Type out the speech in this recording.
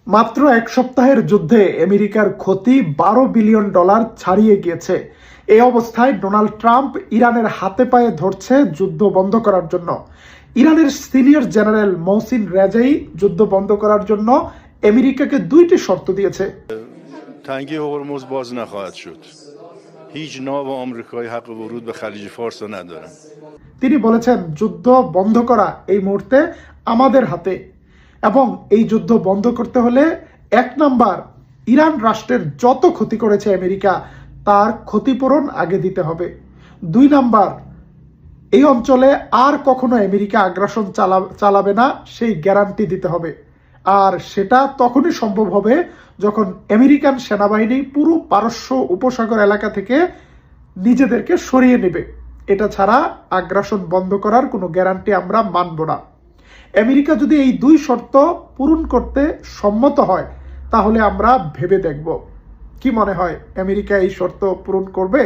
মাত্র এক সপ্তাহের যুদ্ধে আমেরিকার ক্ষতি $12 বিলিয়ন ছাড়িয়ে গিয়েছে। এই অবস্থায় ডোনাল্ড ট্রাম্প ইরানের হাতে পায়ে ধরছে যুদ্ধ বন্ধ করার জন্য। ইরানের সিনিয়র জেনারেল মহসিন রেজাই যুদ্ধ বন্ধ করার জন্য আমেরিকাকে 2টি শর্ত দিয়েছে। تنگی هرمز باز نخواهد شد. هیچ ناو آمریکایی حق ورود به خلیج فارس را ندارند. তিনি বলেছেন যুদ্ধ বন্ধ করা এই মুহূর্তে আমাদের হাতে, এবং এই যুদ্ধ বন্ধ করতে হলে 1 নাম্বার, ইরান রাষ্ট্রের যত ক্ষতি করেছে আমেরিকা তার ক্ষতিপূরণ আগে দিতে হবে। 2 নাম্বার, এই অঞ্চলে আর কখনো আমেরিকা আগ্রাসন চালাবে না সেই গ্যারান্টি দিতে হবে। আর সেটা তখনই সম্ভব হবে যখন আমেরিকান সেনাবাহিনী পুরো পারস্য উপসাগর এলাকা থেকে নিজেদেরকে সরিয়ে নেবে। এটা ছাড়া আগ্রাসন বন্ধ করার কোনো গ্যারান্টি আমরা মানব না। আমেরিকা যদি এই 2 শর্ত পূরণ করতে সম্মত হয় তাহলে আমরা ভেবে দেখব। কি মনে হয়, আমেরিকা এই শর্ত পূরণ করবে?